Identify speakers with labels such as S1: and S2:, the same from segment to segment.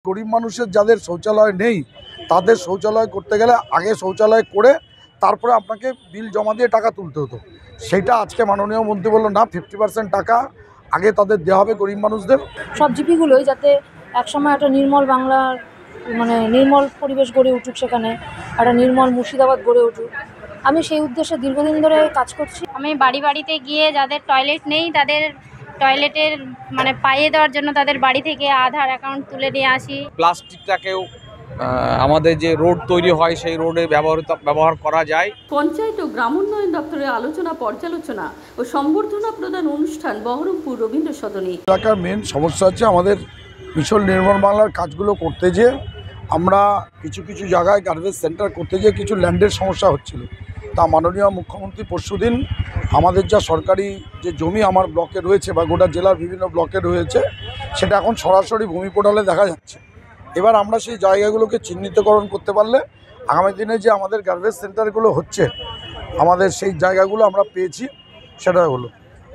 S1: গরিব মানুষের যাদের শৌচালয় নেই তাদের শৌচালয় করতে গেলে আগে শৌচালয় করে তারপরে আপনাকে বিল জমা দিয়ে টাকা তুলতে হতো। সেটা আজকে মাননীয় মন্ত্রী বলল না, 50% টাকা আগে তাদের দেওয়া হবে গরিব মানুষদের।
S2: সব জিপিগুলোই যাতে একসময় একটা নির্মল বাংলার নির্মল পরিবেশ গড়ে উঠুক, সেখানে একটা নির্মল মুর্শিদাবাদ গড়ে উঠুক, আমি সেই উদ্দেশ্যে দীর্ঘদিন ধরে কাজ করছি।
S3: আমি বাড়িতে গিয়ে যাদের টয়লেট নেই তাদের টয়লেটের পাইয়ে দেওয়ার জন্য তাদের বাড়ি থেকে আধার অ্যাকাউন্ট তুলে নিয়ে আসি।
S4: প্লাস্টিকটাকেও আমাদের যে রোড তৈরি হয় সেই রোডে ব্যবহার করা যায়।
S5: পঞ্চায়েত ও গ্রাম উন্নয়ন দপ্তরের আলোচনা পর্যালোচনা ও সম্বর্ধনা প্রদান অনুষ্ঠান বহরমপুর রবীন্দ্র সদনে।
S1: এলাকার মেন সমস্যা হচ্ছে আমাদের মিশন নির্মল বাংলার কাজগুলো করতে যেয়ে আমরা কিছু জায়গায় গার্বেজ সেন্টার করতে গিয়ে কিছু ল্যান্ডের সমস্যা হচ্ছিল। তা মাননীয় মুখ্যমন্ত্রী পরশুদিন আমাদের যা সরকারি যে জমি আমার ব্লকে রয়েছে বা গোটা জেলার বিভিন্ন ব্লকে রয়েছে সেটা এখন সরাসরি ভূমি পোর্টালে দেখা যাচ্ছে। এবার আমরা সেই জায়গাগুলোকে চিহ্নিতকরণ করতে পারলে আগামী দিনে যে আমাদের গার্বেজ সেন্টারগুলো হচ্ছে আমাদের সেই জায়গাগুলো আমরা পেয়েছি, সেটা হলো।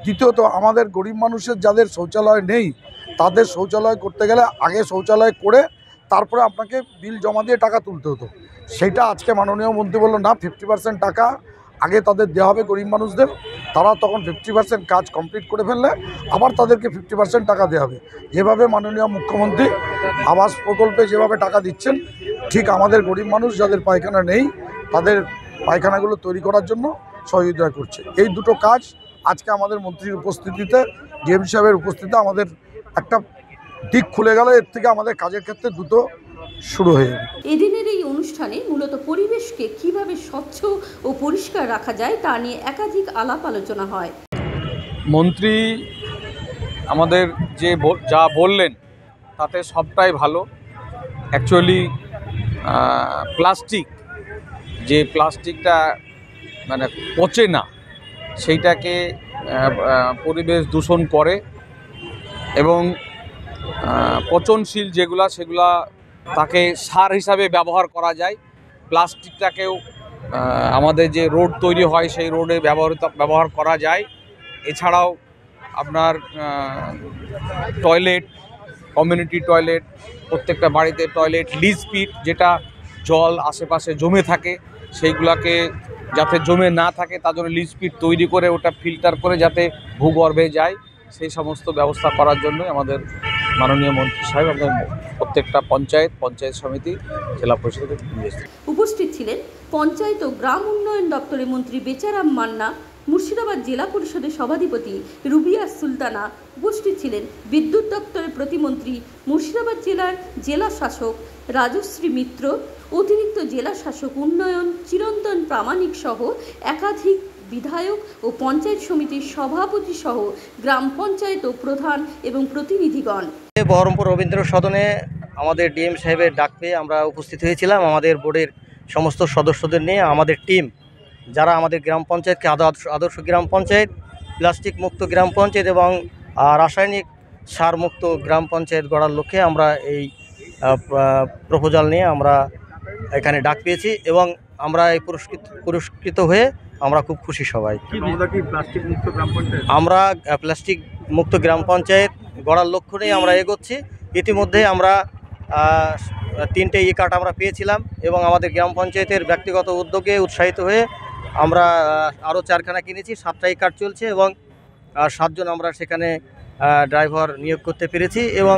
S1: দ্বিতীয়ত, আমাদের গরিব মানুষের যাদের শৌচালয় নেই তাদের শৌচালয় করতে গেলে আগে শৌচালয় করে তারপরে আপনাকে বিল জমা দিয়ে টাকা তুলতে হতো। সেটা আজকে মাননীয় মন্ত্রী বলল না, 50% টাকা আগে তাদের দেওয়া হবে গরিব মানুষদের। তারা তখন 50% কাজ কমপ্লিট করে ফেললে আবার তাদেরকে 50% টাকা দেওয়া হবে। যেভাবে মাননীয় মুখ্যমন্ত্রী আবাস প্রকল্পে যেভাবে টাকা দিচ্ছেন, ঠিক আমাদের গরিব মানুষ যাদের পায়খানা নেই তাদের পায়খানাগুলো তৈরি করার জন্য সহযোগিতা করছে। এই দুটো কাজ আজকে আমাদের মন্ত্রীর উপস্থিতিতে, ডিএম সাহেবের উপস্থিতিতে আমাদের একটা দিক খুলে গেল। এর থেকে আমাদের কাজের ক্ষেত্রে দ্রুত শুরু হয়ে যাবে।
S5: এদিনের এই অনুষ্ঠানে মূলত পরিবেশকে কিভাবে স্বচ্ছ ও পরিষ্কার রাখা যায় তা নিয়ে একাধিক আলাপ আলোচনা হয়।
S4: মন্ত্রী আমাদের যা বললেন তাতে সবটাই ভালো। অ্যাকচুয়ালি প্লাস্টিকটা পচে না, সেইটাকে পরিবেশ দূষণ করে এবং পচনশীল সেগুলা তাকে সার হিসাবে ব্যবহার করা যায়। প্লাস্টিকটাকেও আমাদের যে রোড তৈরি হয় সেই রোডে ব্যবহার করা যায়। এছাড়াও আপনার টয়লেট, কমিউনিটি টয়লেট, প্রত্যেকটা বাড়িতে টয়লেট, লিজ পিট, যেটা জল আশেপাশে জমে থাকে সেইগুলোকে যাতে জমে না থাকে তার জন্য লিজ পিট তৈরি করে ওটা ফিল্টার করে যাতে ভূগর্ভে যায়, সেই সমস্ত ব্যবস্থা করার জন্য আমাদের মাননীয় মন্ত্রী সাহেব আমাদের প্রত্যেকটা পঞ্চায়েত সমিতি, জেলা পরিষদের
S5: উপস্থিত ছিলেন পঞ্চায়েত ও গ্রাম উন্নয়ন দপ্তরের মন্ত্রী বেচারাম মান্না, মুর্শিদাবাদ জেলা পরিষদের সভাধিপতি রুবিয়া সুলতানা। উপস্থিত ছিলেন বিদ্যুৎ দপ্তরের প্রতিমন্ত্রী, মুর্শিদাবাদ জেলার জেলা শাসক রাজশ্রী মিত্র, অতিরিক্ত জেলা শাসক উন্নয়ন চিরন্তন প্রামাণিক সহ একাধিক বিধায়ক ও পঞ্চায়েত সমিতির সভাপতি সহ গ্রাম পঞ্চায়েত ও প্রধান এবং প্রতিনিধিগণ।
S6: বহরমপুর রবীন্দ্র সদনে আমাদের ডিএম সাহেবের ডাক পেয়ে আমরা উপস্থিত হয়েছিলাম। আমাদের বোর্ডের সমস্ত সদস্যদের নিয়ে আমাদের টিম, যারা আমাদের গ্রাম পঞ্চায়েতকে আদর্শ গ্রাম পঞ্চায়েত, প্লাস্টিক মুক্ত গ্রাম পঞ্চায়েত এবং রাসায়নিক সার মুক্ত গ্রাম পঞ্চায়েত গড়ার লক্ষ্যে আমরা এই প্রপোজাল নিয়ে আমরা এখানে ডাক পেয়েছি এবং আমরা এই পুরস্কৃত হয়ে আমরা খুব খুশি সবাই। আমরা প্লাস্টিক মুক্ত গ্রাম পঞ্চায়েত গড়ার লক্ষ্য নিয়ে আমরা এগোচ্ছি। ইতিমধ্যে আমরা 3টে ই-কার্ড আমরা পেয়েছিলাম এবং আমাদের গ্রাম পঞ্চায়েতের ব্যক্তিগত উদ্যোগে উৎসাহিত হয়ে আমরা আরও 4খানা কিনেছি। 7টা ই-কার্ড চলছে এবং 7 জন আমরা সেখানে ড্রাইভার নিয়োগ করতে পেরেছি এবং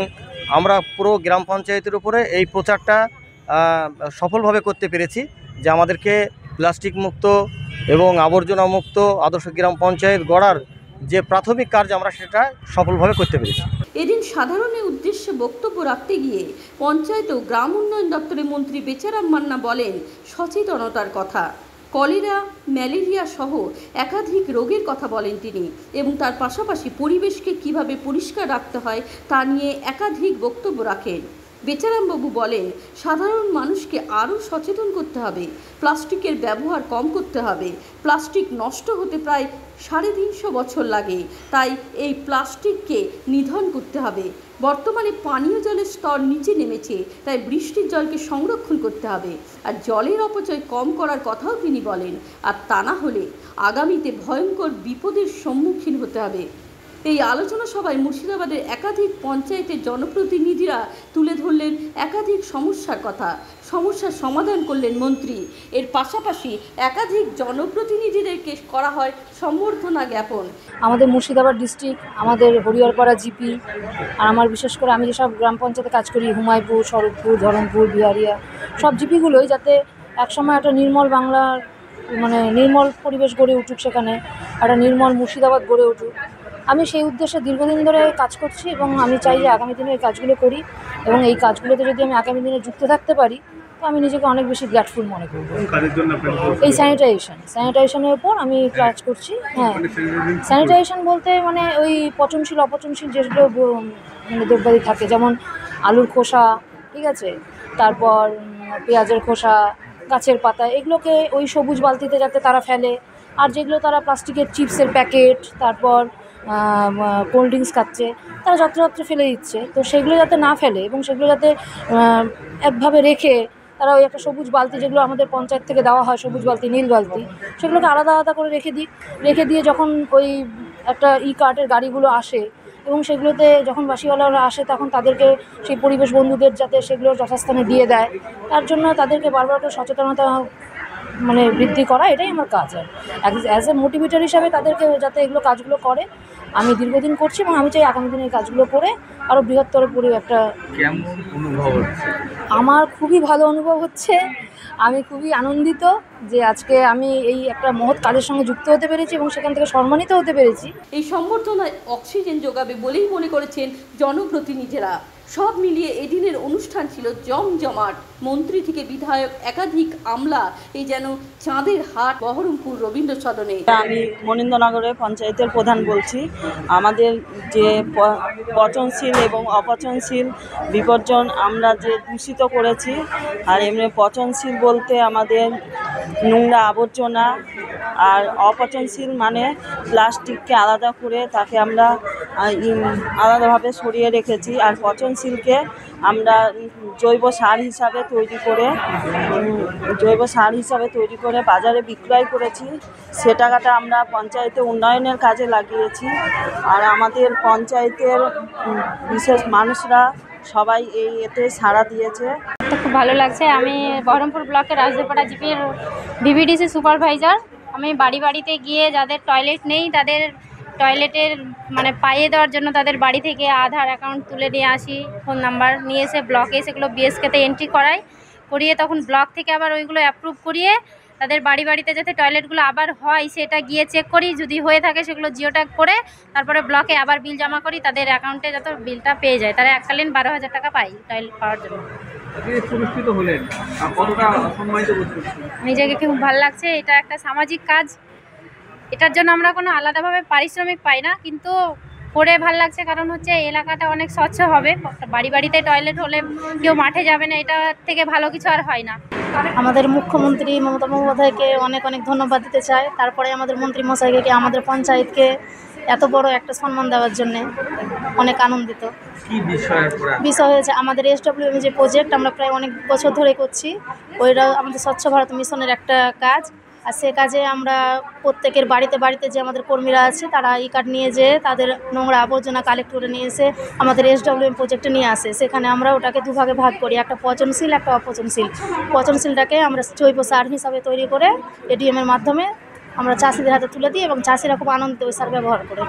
S6: আমরা পুরো গ্রাম পঞ্চায়েতের উপরে এই প্রচারটা সফলভাবে করতে পেরেছি যে আমাদেরকে প্লাস্টিক মুক্ত এবং আবর্জনা মুক্ত আদর্শ গ্রাম পঞ্চায়েত গড়ার যে প্রাথমিক কাজ আমরা সেটা সফলভাবে করতে পেরেছি।
S5: এদিন সাধারণের উদ্দেশ্যে বক্তব্য রাখতে গিয়ে পঞ্চায়েত ও গ্রাম উন্নয়ন দপ্তরের মন্ত্রী বেচারাম মান্না বলেন সচেতনতার কথা। কলেরা, ম্যালেরিয়া সহ একাধিক রোগের কথা বলেন তিনি এবং তার পাশাপাশি পরিবেশকে কিভাবে পরিষ্কার রাখতে হয় তা নিয়ে একাধিক বক্তব্য রাখেন। বেচারামবাবু বলেন সাধারণ মানুষকে আরও সচেতন করতে হবে, প্লাস্টিকের ব্যবহার কম করতে হবে। প্লাস্টিক নষ্ট হতে প্রায় 350 বছর লাগে, তাই এই প্লাস্টিককে নিধন করতে হবে। বর্তমানে পানীয় জলের স্তর নিচে নেমেছে, তাই বৃষ্টির জলকে সংরক্ষণ করতে হবে আর জলের অপচয় কম করার কথাও তিনি বলেন। আর তা না হলে আগামীতে ভয়ঙ্কর বিপদের সম্মুখীন হতে হবে। এই আলোচনা সভায় মুর্শিদাবাদের একাধিক পঞ্চায়েতের জনপ্রতিনিধিরা তুলে ধরলেন একাধিক সমস্যার কথা, সমস্যার সমাধান করলেন মন্ত্রী। এর পাশাপাশি একাধিক জনপ্রতিনিধিদেরকে করা হয় সম্বর্ধনা জ্ঞাপন।
S2: আমাদের মুর্শিদাবাদ ডিস্ট্রিক্ট, আমাদের হরিহরপাড়া জিপি, আর আমার বিশেষ করে আমি যেসব গ্রাম পঞ্চায়েতে কাজ করি, হুমায়পুর, স্বরূপপুর, ধরমপুর, বিহারিয়া, সব জিপিগুলোই যাতে একসময় একটা নির্মল বাংলার মানে নির্মল পরিবেশ গড়ে উঠুক, সেখানে একটা নির্মল মুর্শিদাবাদ গড়ে উঠুক, আমি সেই উদ্দেশ্যে দীর্ঘদিন ধরে কাজ করছি এবং আমি চাই যে আগামী দিনে এই কাজগুলো করি এবং এই কাজগুলোতে যদি আমি আগামী দিনে যুক্ত থাকতে পারি তো আমি নিজেকে অনেক বেশি গ্র্যাটফুল মনে করব। এই স্যানিটাইজেশনের উপর আমি কাজ করছি। হ্যাঁ, স্যানিটাইজেশন বলতে মানে ওই পচনশীল অপচনশীল যেগুলো মানে দ্রব্যাদি থাকে, যেমন আলুর খোসা, ঠিক আছে, তারপর পেঁয়াজের খোসা, গাছের পাতা, এগুলোকে ওই সবুজ বালতিতে যাতে তারা ফেলে, আর যেগুলো তারা প্লাস্টিকের চিপসের প্যাকেট, তারপর কোল্ড ড্রিঙ্কস খাচ্ছে, তারা যত্রতত্র ফেলে দিচ্ছে, তো সেগুলো যাতে না ফেলে এবং সেগুলো যাতে একভাবে রেখে তারা ওই একটা সবুজ বালতি, যেগুলো আমাদের পঞ্চায়েত থেকে দেওয়া হয়, সবুজ বালতি, নীল বালতি, সেগুলোকে আলাদা আলাদা করে রেখে দিয়ে যখন ওই একটা কার্টের গাড়িগুলো আসে এবং সেগুলোতে যখন বাসিওয়ালারা আসে তখন তাদেরকে সেই পরিবেশ বন্ধুদের যাতে সেগুলো যথাস্থানে দিয়ে দেয়, তার জন্য তাদেরকে বারবার করে সচেতনতা মানে বৃদ্ধি করা, এটাই আমার কাজ। আর অ্যাজ এ মোটিভেটর হিসাবে তাদেরকে যাতে এগুলো কাজগুলো করে আমি দীর্ঘদিন করছি এবং আমি চাই আগামী দিনে এই কাজগুলো করে আরও বৃহত্তর একটা। আমার খুবই ভালো অনুভব হচ্ছে, আমি খুবই আনন্দিত যে আজকে আমি এই একটা মহৎ কাজের সঙ্গে যুক্ত হতে পেরেছি এবং সেখান থেকে সম্মানিত হতে পেরেছি।
S5: এই সম্বর্ধনায় অক্সিজেন যোগাবে বলেই মনে করেছেন জনপ্রতিনিধিরা। সব মিলিয়ে এদিনের অনুষ্ঠান ছিল জমজমাট। মন্ত্রী থেকে বিধায়ক, একাধিক আমলা, এই যেন চাঁদের হাট বহরমপুর রবীন্দ্র সদনে।
S7: আমি মনীন্দ্রনগরের পঞ্চায়েতের প্রধান বলছি। আমাদের যে পচনশীল এবং অপচনশীল বিপর্যয় আমরা যে দূষিত করেছি, আর এমনি পচনশীল বলতে আমাদের নোংরা আবর্জনা, আর অপচনশীল মানে প্লাস্টিককে আলাদা করে তাকে আমরা আলাদাভাবে সরিয়ে রেখেছি, আর পচনশীলকে আমরা জৈব সার হিসাবে তৈরি করে বাজারে বিক্রয় করেছি। সে টাকাটা আমরা পঞ্চায়েতে উন্নয়নের কাজে লাগিয়েছি। আর আমাদের পঞ্চায়েতের বিশেষ মানুষরা সবাই এতে সাড়া দিয়েছে।
S3: খুব ভালো লাগছে। আমি বহরমপুর ব্লকের রাজদেপাড়া জিপির ভিভিডিসি সুপারভাইজার। আমি বাড়ি বাড়িতে গিয়ে যাদের টয়লেট নেই তাদের টয়লেটের মানে পাইয়ে দেওয়ার জন্য তাদের বাড়ি থেকে আধার অ্যাকাউন্ট তুলে নিয়ে আসি, ফোন নাম্বার নিয়ে এসে ব্লকে সেগুলো বিএসকেতে এন্ট্রি করিয়ে তখন ব্লক থেকে আবার ওইগুলো অ্যাপ্রুভ করিয়ে তাদের বাড়ি বাড়িতে যাতে টয়লেটগুলো আবার হয় সেটা গিয়ে চেক করি, যদি হয়ে থাকে সেগুলো জিও ট্যাগ করে তারপরে ব্লকে আবার বিল জমা করি, তাদের অ্যাকাউন্টে যত বিলটা পেয়ে যায়। তারা এককালীন 12,000 টাকা পাই টয়লেট পাওয়ার জন্য। নিজেকে খুব ভালো লাগছে। এটা একটা সামাজিক কাজ, এটার জন্য আমরা কোনো আলাদাভাবে পারিশ্রমিক পাই না, কিন্তু করে ভালো লাগছে। কারণ হচ্ছে এলাকাটা অনেক স্বচ্ছ হবে, বাড়ি বাড়িতে টয়লেট হলে কেউ মাঠে যাবে না, এটা থেকে ভালো কিছু আর হয় না।
S2: আমাদের মুখ্যমন্ত্রী মমতা বন্দ্যোপাধ্যায়কে অনেক অনেক ধন্যবাদ দিতে চাই। তারপরে আমাদের মন্ত্রী মশাইকে, আমাদের পঞ্চায়েতকে এত বড় একটা সম্মান দেওয়ার জন্যে অনেক আনন্দিত। বিষয় হয়েছে আমাদের SWM যে প্রজেক্ট আমরা প্রায় অনেক বছর ধরে করছি, ওইটা আমাদের স্বচ্ছ ভারত মিশনের একটা কাজ। আর সে কাজে আমরা প্রত্যেকের বাড়িতে বাড়িতে যে আমাদের কর্মীরা আছে তারা কার্ড নিয়ে যেয়ে তাদের নোংরা আবর্জনা কালেক্ট করে নিয়ে এসে আমাদের SWM প্রজেক্টে নিয়ে আসে। সেখানে আমরা ওটাকে দুভাগে ভাগ করি, একটা পচনশীল, একটা অপচনশীল। পচনশীলটাকে আমরা জৈব সার হিসাবে তৈরি করে ADM এর মাধ্যমে আমরা চাষিদের হাতে তুলে দিই এবং চাষিরা খুব আনন্দিত ওই সার ব্যবহার করে।